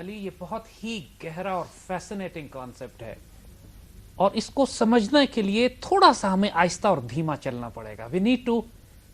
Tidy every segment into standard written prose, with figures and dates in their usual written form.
علی یہ بہت ہی گہرا اور فیسنیٹنگ کانسیپٹ ہے، اور اس کو سمجھنے کے لیے تھوڑا سا ہمیں آہستہ اور دھیما چلنا پڑے گا. We need to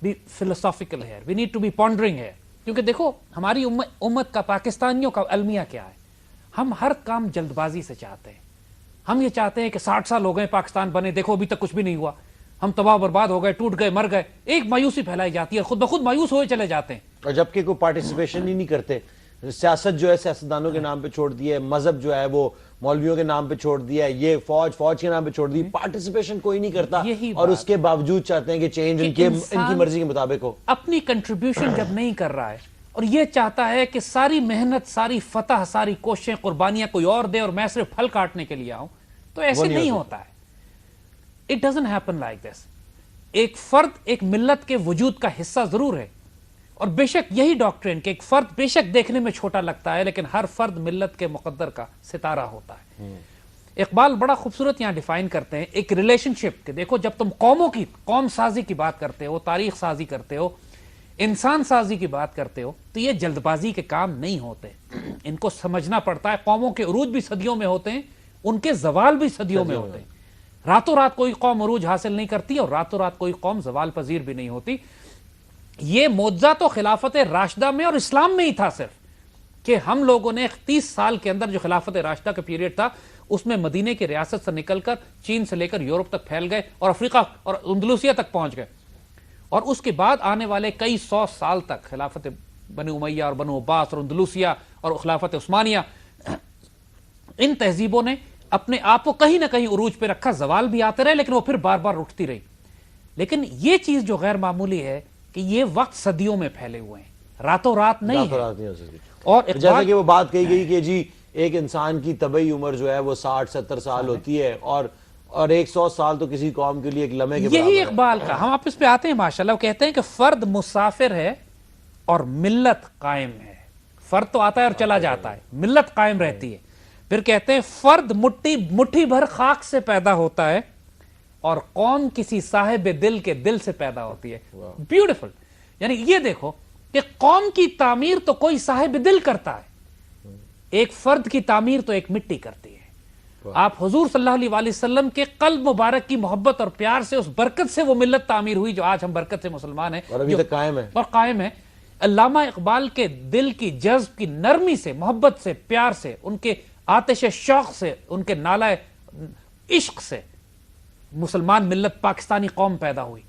be philosophical here, we need to be pondering here. کیونکہ دیکھو ہماری امت کا، پاکستانیوں کا المیہ کیا ہے؟ ہم ہر کام جلد بازی سے چاہتے ہیں. ہم یہ چاہتے ہیں کہ 60 سال ہو گئے پاکستان بنے، دیکھو ابھی تک کچھ بھی نہیں ہوا، ہم تباہ برباد ہو گئے، ٹوٹ گئے، مر گئے. ایک مایوسی پھیلائی جاتی ہے، خود بخود مایوس ہوئے چلے جاتے ہیں. اور جبکہ کوئی پارٹیسپیشن ہی نہیں کرتے. سیاست جو ہے سیاستدانوں کے نام پہ چھوڑ دی ہے، مذہب جو ہے وہ مولویوں کے نام پہ چھوڑ دیا ہے، یہ فوج کے نام پہ چھوڑ دی. پارٹیسپیشن کوئی نہیں کرتا، اور اس کے باوجود چاہتے ہیں کہ چینج ان کی مرضی کے مطابق ہو. اپنی کنٹریبیوشن جب نہیں کر رہا ہے اور یہ چاہتا ہے کہ ساری محنت، ساری فتح، ساری کوششیں، قربانیاں کوئی اور دے اور میں صرف پھل کاٹنے کے لیے آؤں، تو ایسے نہیں ہوتا ہے. It doesn't happen like this. ایک فرد ایک ملت کے وجود کا حصہ ضرور ہے، اور بے شک یہی ڈاکٹرین کہ ایک فرد بے شک دیکھنے میں چھوٹا لگتا ہے لیکن ہر فرد ملت کے مقدر کا ستارہ ہوتا ہے. اقبال بڑا خوبصورت یہاں ڈیفائن کرتے ہیں ایک ریلیشن شپ، کہ دیکھو جب تم قوم سازی کی بات کرتے ہو، تاریخ سازی کرتے ہو، انسان سازی کی بات کرتے ہو، تو یہ جلد بازی کے کام نہیں ہوتے. ان کو سمجھنا پڑتا ہے. قوموں کے عروج بھی صدیوں میں ہوتے ہیں، ان کے زوال بھی صدیوں میں ہوتے ہیں. راتوں رات کوئی قوم عروج حاصل نہیں کرتی، اور راتوں رات کوئی قوم زوال پذیر بھی نہیں ہوتی. یہ معجزہ تو خلافت راشدہ میں اور اسلام میں ہی تھا صرف، کہ ہم لوگوں نے 30 سال کے اندر جو خلافت راشدہ کا پیریڈ تھا، اس میں مدینے کی ریاست سے نکل کر چین سے لے کر یورپ تک پھیل گئے اور افریقہ اور اندلسیہ تک پہنچ گئے. اور اس کے بعد آنے والے کئی 100 سال تک خلافت بنو امیہ اور بنو عباس اور اندلسیہ اور خلافت عثمانیہ، ان تہذیبوں نے اپنے آپ کو کہیں نہ کہیں عروج پہ رکھا. زوال بھی آتے رہے لیکن وہ پھر بار بار اٹھتی رہی. لیکن یہ چیز جو غیر معمولی ہے کہ یہ وقت صدیوں میں پھیلے ہوئے ہیں، راتوں رات نہیں ہے. اور جیسا کہ وہ بات کہی گئی کہ جی ایک انسان کی طبعی عمر جو ہے وہ 60-70 سال ہوتی ہے، اور 100 سال تو کسی قوم کے لیے ایک لمحے کے برابر ہے. یہی اقبال کا، ہم آپ اس پہ آتے ہیں ماشاءاللہ. وہ کہتے ہیں کہ فرد مسافر ہے اور ملت قائم ہے. فرد تو آتا ہے اور چلا جاتا ہے، ملت قائم رہتی ہے. پھر کہتے ہیں فرد مٹھی بھر خاک سے پیدا ہوتا ہے اور قوم کسی صاحب دل کے دل سے پیدا ہوتی ہے. بیوٹیفل. یعنی یہ دیکھو کہ قوم کی تعمیر تو کوئی صاحب دل کرتا ہے، ایک فرد کی تعمیر تو ایک مٹی کرتی ہے. آپ حضور صلی اللہ علیہ وسلم کے قلب مبارک کی محبت اور پیار سے، اس برکت سے وہ ملت تعمیر ہوئی جو آج ہم برکت سے مسلمان ہیں اور ابھی تک قائم ہے. علامہ اقبال کے دل کی جذب کی نرمی سے، محبت سے، پیار سے، ان کے آتش شوق سے، ان کے نالہ عشق سے مسلمان ملت، پاکستانی قوم پیدا ہوئی.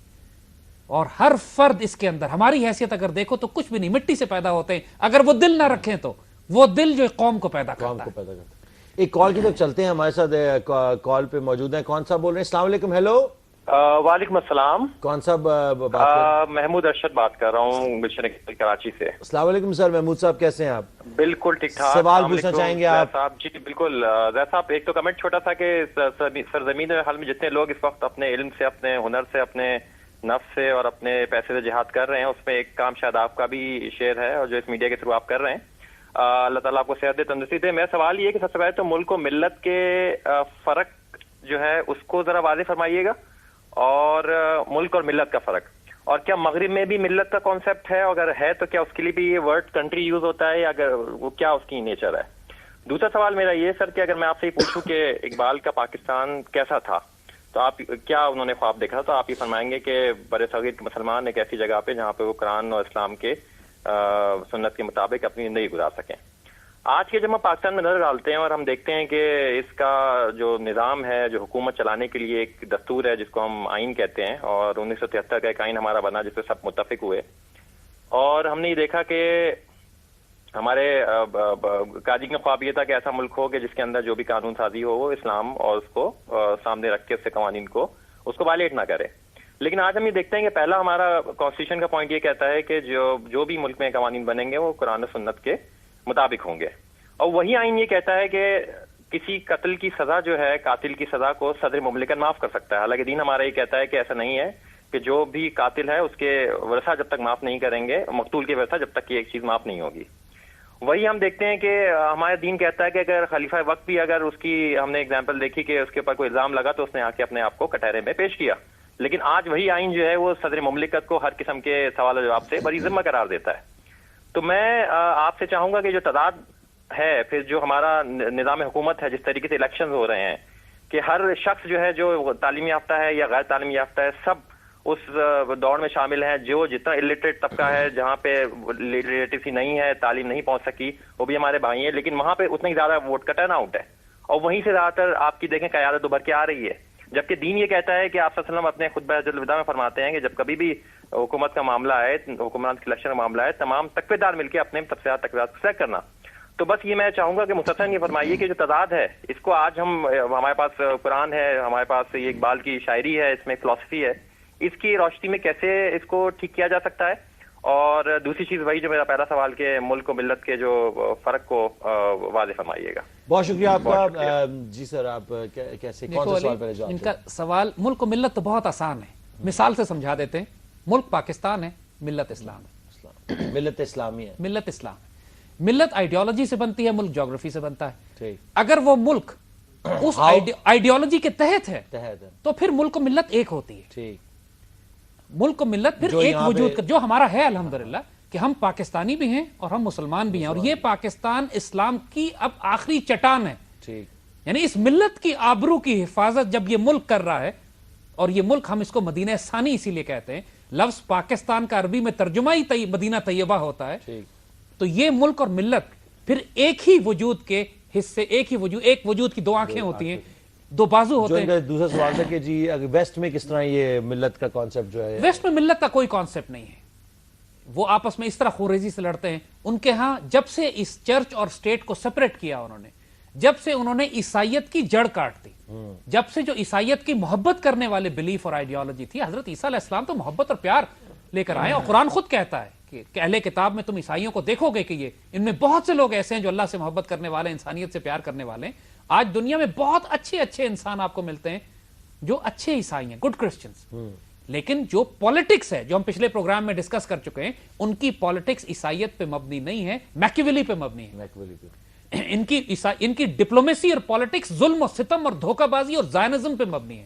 اور ہر فرد اس کے اندر، ہماری حیثیت اگر دیکھو تو کچھ بھی نہیں، مٹی سے پیدا ہوتے ہیں. اگر وہ دل نہ رکھیں تو وہ دل جو قوم کو پیدا کرتا ہے. ایک کال کی طرف چلتے ہیں، ہمارے ساتھ کال پہ موجود ہیں. کون صاحب بول رہے ہیں؟ السلام علیکم. ہیلو. وعلیکم السلام. کون صاحب بات؟ محمود ارشد بات کر رہا ہوں گلشن کراچی سے. السلام علیکم سر. محمود صاحب کیسے ہیں آپ؟ بالکل ٹھیک ٹھاک. سوال پوچھنا چاہیں گے آپ؟ جی بالکل. زید صاحب ایک تو کمنٹ چھوٹا تھا کہ سرزمین حال میں جتنے لوگ اس وقت اپنے علم سے، اپنے ہنر سے، اپنے نفس سے اور اپنے پیسے سے جہاد کر رہے ہیں، اس میں ایک کام شاید آپ کا بھی شیئر ہے، اور جو اس میڈیا کے تھرو آپ کر رہے ہیں. اللہ تعالیٰ آپ کو صحت دے، تندرستی دے. میرا سوال یہ ہے کہ سب سے پہلے تو ملک و ملت کے فرق جو ہے اس کو ذرا واضح فرمائیے گا، اور ملک اور ملت کا فرق، اور کیا مغرب میں بھی ملت کا کانسیپٹ ہے؟ اگر ہے تو کیا اس کے لیے بھی یہ ورڈ کنٹری یوز ہوتا ہے، یا اگر وہ کیا اس کی نیچر ہے؟ دوسرا سوال میرا یہ سر کہ اگر میں آپ سے یہ پوچھوں کہ اقبال کا پاکستان کیسا تھا، تو آپ کیا انہوں نے خواب دیکھا، تو آپ یہ فرمائیں گے کہ بر صغیر کے مسلمان ایک ایسی جگہ پہ جہاں پہ وہ قرآن اور اسلام کے سنت کے مطابق اپنی زندگی گزار سکیں. آج کے جب ہم پاکستان میں نظر ڈالتے ہیں اور ہم دیکھتے ہیں کہ اس کا جو نظام ہے، جو حکومت چلانے کے لیے ایک دستور ہے جس کو ہم آئین کہتے ہیں، اور 1973 کا ایک آئین ہمارا بنا جس پہ سب متفق ہوئے، اور ہم نے یہ دیکھا کہ ہمارے قاضی کا خواب یہ تھا کہ ایسا ملک ہو کہ جس کے اندر جو بھی قانون سازی ہو وہ اسلام اور اس کو سامنے رکھ کے اس سے قوانین کو اس کو وائلیٹ نہ کرے. لیکن آج ہم یہ دیکھتے ہیں کہ پہلا ہمارا کانسٹیٹیوشن کا پوائنٹ یہ کہتا ہے کہ جو بھی ملک میں قوانین بنیں گے وہ قرآن و سنت کے مطابق ہوں گے، اور وہی آئین یہ کہتا ہے کہ کسی قتل کی سزا جو ہے، قاتل کی سزا کو صدر مملکت معاف کر سکتا ہے. حالانکہ دین ہمارا یہ کہتا ہے کہ ایسا نہیں ہے، کہ جو بھی قاتل ہے اس کے ورثہ جب تک معاف نہیں کریں گے، مقتول کے ورثہ جب تک یہ ایک چیز معاف نہیں ہوگی. وہی ہم دیکھتے ہیں کہ ہمارا دین کہتا ہے کہ اگر خلیفہ وقت بھی، اگر اس کی ہم نے اگزامپل دیکھی کہ اس کے اوپر کوئی الزام لگا تو اس نے آ کے اپنے آپ کو کٹہرے میں پیش کیا. لیکن آج وہی آئین جو ہے وہ صدر مملکت کو ہر قسم کے سوال و جواب سے بری ذمہ قرار دیتا ہے. تو میں آپ سے چاہوں گا کہ جو تعداد ہے، پھر جو ہمارا نظام حکومت ہے، جس طریقے سے الیکشن ہو رہے ہیں کہ ہر شخص جو ہے جو تعلیم یافتہ ہے یا غیر تعلیم یافتہ ہے، سب اس دوڑ میں شامل ہیں. جو جتنا الٹریٹ طبقہ ہے، جہاں پہ لٹریسی نہیں ہے، تعلیم نہیں پہنچ سکی، وہ بھی ہمارے بھائی ہیں، لیکن وہاں پہ اتنا ہی زیادہ ووٹ کا ٹرن آؤٹ ہے، اور وہیں سے زیادہ تر آپ کی دیکھیں قیادت ابھر کے آ رہی ہے. جبکہ دین یہ کہتا ہے کہ آپ صلی اللہ علیہ وسلم اپنے خطبہ حجۃ الوداع میں فرماتے ہیں کہ جب کبھی بھی حکومت کا معاملہ آئے، حکمران کی الیکشن کا معاملہ آئے، تمام تقوی دار مل کے اپنے سب سے زیادہ تقویات کو سلیکٹ کرنا. تو بس یہ میں چاہوں گا کہ مختصراً یہ فرمائیے کہ جو تضاد ہے، اس کو آج ہمارے پاس قرآن ہے، ہمارے پاس یہ اقبال کی شاعری ہے، اس میں فلسفی ہے، اس کی روشنی میں کیسے اس کو ٹھیک کیا جا سکتا ہے. اور دوسری چیز وہی جو میرا پہلا سوال کہ ملک و ملت کے جو فرق کو واضح فرمائیے گا. بہت شکریہ آپ کا. جی سر، آپ کیسے کون سا سوال پہلے جواب ان کا سوال ملک و ملت تو بہت آسان ہے، مثال سے سمجھا دیتے ہیں. ملک پاکستان ہے، ملت اسلام ہے. ملت اسلامی ہے، ملت اسلام ہے. ملت آئیڈیالوجی سے بنتی ہے، ملک جغرافی سے بنتا ہے. ٹھیک. اگر وہ ملک اس آئیڈیالوجی کے تحت ہے تو پھر ملک و ملت ایک ہوتی ہے. ٹھیک. ملک و ملت پھر ایک وجود جو ہمارا ہے الحمدللہ کہ ہم پاکستانی بھی ہیں اور ہم مسلمان بھی ہیں، اور یہ پاکستان اسلام کی اب آخری چٹان ہے. ٹھیک. یعنی اس ملت کی آبرو کی حفاظت جب یہ ملک کر رہا ہے، اور یہ ملک ہم اس کو مدینہ ثانی اسی لیے کہتے ہیں، لفظ پاکستان کا عربی میں ترجمہ ہی مدینہ طیبہ ہوتا ہے. تو یہ ملک اور ملت پھر ایک ہی وجود کے حصے، ایک وجود کی دو آنکھیں ہوتی ہیں، دو بازو ہوتے ہیں. دوسرا سوال تھا کہ جی ویسٹ میں کس طرح یہ ملت کا کانسیپٹ جو ہے؟ ویسٹ میں ملت کا کوئی کانسیپٹ نہیں ہے. وہ آپس میں اس طرح خوریزی سے لڑتے ہیں. ان کے ہاں جب سے اس چرچ اور سٹیٹ کو سپریٹ کیا انہوں نے، جب سے انہوں نے عیسائیت کی جڑ کاٹ دی، جب سے جو عیسائیت کی محبت کرنے والے بلیف اور آئیڈیالوجی تھی، حضرت عیسیٰ علیہ السلام تو محبت اور پیار لے کر آئے. اور قرآن خود کہتا ہے کہ اہل کتاب میں تم عیسائیوں کو دیکھو گے کہ ان میں بہت سے لوگ ایسے ہیں جو اللہ سے محبت کرنے والے، انسانیت سے پیار کرنے والے ہیں. آج دنیا میں بہت اچھے انسان آپ کو ملتے ہیں جو اچھے عیسائی ہیں، گڈ کرسچنز. لیکن جو پالیٹکس ہے، جو ہم پچھلے پروگرام میں ڈسکس کر چکے ہیں، ان کی پالیٹکس عیسائیت پہ مبنی نہیں ہے، میکیویلی پہ مبنی ہے. ان کی ڈپلومیسی اور پالیٹکس ظلم و ستم اور دھوکہ بازی اور زائنزم پہ مبنی ہے.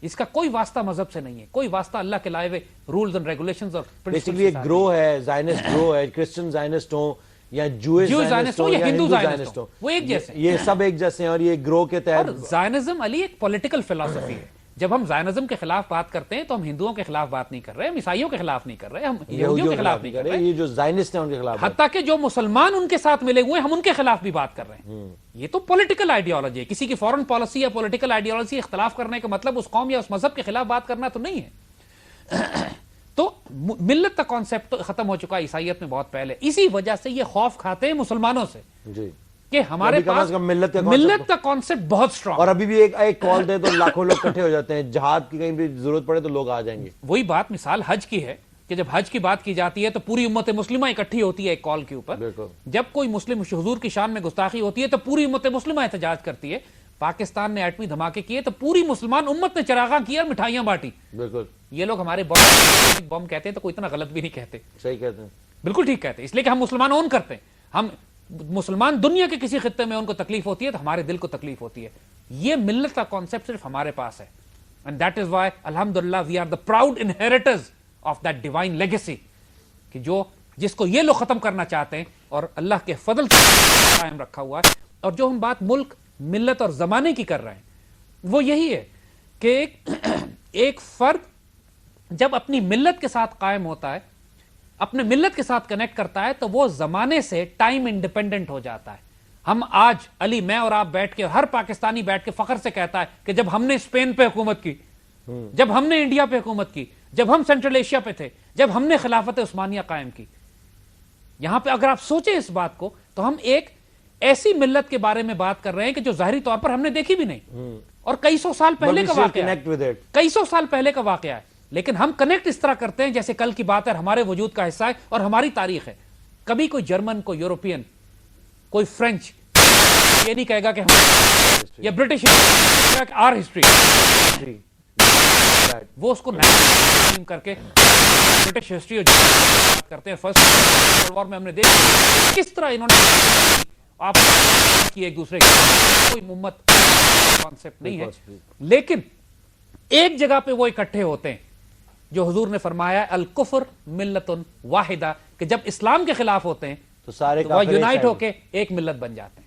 اس کا کوئی واسطہ مذہب سے نہیں ہے، کوئی واسطہ اللہ کے لائے ہوئے رولز اینڈ ریگولیشنز اور بیسیکلی ایک گروہ ہے، زائنسٹ گروہ ہے، کرسچن زائنسٹ ہوں یا جوئش زائنسٹ ہوں یا ہندو زائنسٹ ہوں، وہ ایک جیسے ہیں، یہ سب ایک جیسے ہیں. اور یہ گروہ کے تحت زائنزم علی ایک پولیٹیکل فلسفی ہے. جب ہم زائنزم کے خلاف بات کرتے ہیں تو ہم ہندوؤں کے خلاف بات نہیں کر رہے، ہم عیسائیوں کے خلاف نہیں کر رہے، ہم یہودیوں کے خلاف نہیں کر رہے، یہ جو زائنسٹ ہیں ان کے خلاف، حتیٰ کہ جو مسلمان ان کے ساتھ ملے ہوئے ہم ان کے خلاف بھی بات کر رہے ہیں. یہ تو پولیٹیکل آئیڈیالوجی ہے. کسی کی فورن پالیسی یا پولیٹیکل آئیڈیالوجی اختلاف کرنے کا مطلب اس قوم یا اس مذہب کے خلاف بات کرنا تو نہیں ہے. تو ملت کا کانسیپٹ تو ختم ہو چکا عیسائیت میں بہت پہلے. اسی وجہ سے یہ خوف کھاتے ہیں مسلمانوں سے کہ ہمارے پاس ملت کا کانسیپٹ بہت سٹرانگ. اور ابھی بھی ایک کال دے تو لاکھوں لوگ اکٹھے ہو جاتے ہیں، جہاد کی کہیں بھی ضرورت پڑے تو لوگ آ جائیں گے. وہی بات مثال حج کی ہے کہ جب حج کی بات کی جاتی ہے تو پوری امت مسلمہ اکٹھی ہوتی ہے ایک کال کے اوپر. جب کوئی مسلم حضور کی شان میں گستاخی ہوتی ہے تو پوری امت مسلمہ احتجاج کرتی ہے. پاکستان نے ایٹمی دھماکے کیے تو پوری مسلمان امت نے چراغاں کیا اور مٹھائیاں بانٹی. بالکل. یہ لوگ ہمارے بم کہتے ہیں تو کوئی اتنا غلط بھی نہیں کہتے. صحیح کہتے ہیں، بالکل ٹھیک کہتے ہیں. اس لیے کہ ہم مسلمان اون کرتے ہیں. ہم مسلمان دنیا کے کسی خطے میں ان کو تکلیف ہوتی ہے تو ہمارے دل کو تکلیف ہوتی ہے. یہ ملت کا کانسیپٹ صرف ہمارے پاس ہے. And that is why الحمدللہ we are the proud inheritors of that divine legacy کہ جس کو یہ لوگ ختم کرنا چاہتے ہیں اور اللہ کے فضل سے قائم رکھا ہوا ہے. اور جو ہم بات ملک، ملت اور زمانے کی کر رہے ہیں وہ یہی ہے کہ ایک فرد جب اپنی ملت کے ساتھ قائم ہوتا ہے، اپنے ملت کے ساتھ کنیکٹ کرتا ہے تو وہ زمانے سے ٹائم انڈیپینڈنٹ ہو جاتا ہے. ہم آج علی، میں اور آپ بیٹھ کے، ہر پاکستانی بیٹھ کے فخر سے کہتا ہے کہ جب ہم نے اسپین پہ حکومت کی، جب ہم نے انڈیا پہ حکومت کی، جب ہم سینٹرل ایشیا پہ تھے، جب ہم نے خلافت عثمانیہ قائم کی. یہاں پہ اگر آپ سوچیں اس بات کو تو ہم ایک ایسی ملت کے بارے میں بات کر رہے ہیں کہ جو ظاہری طور پر ہم نے دیکھی بھی نہیں، اور کئی سو سال پہلے کا واقعہ ہے، کئی سو سال پہلے کا واقعہ ہے. لیکن ہم کنیکٹ اس طرح کرتے ہیں جیسے کل کی بات ہے، ہمارے وجود کا حصہ ہے اور ہماری تاریخ ہے. کبھی کوئی جرمن، کوئی یورپین، کوئی فرینچ یہ نہیں کہے گا کہ یا برٹش آر ہسٹری، وہ اس کو کر کے برٹش ہسٹری کرتے ہیں. فرسٹ ورلڈ وار میں ہم نے دیکھا کس طرح انہوں نے آپ کی ایک دوسرے کی کوئی امت کانسیپٹ نہیں ہے. لیکن ایک جگہ پہ وہ اکٹھے ہوتے ہیں جو حضور نے فرمایا الکفر ملت واحدہ، کہ جب اسلام کے خلاف ہوتے ہیں تو سارے وہ یونائٹ ہو کے ایک ملت بن جاتے ہیں.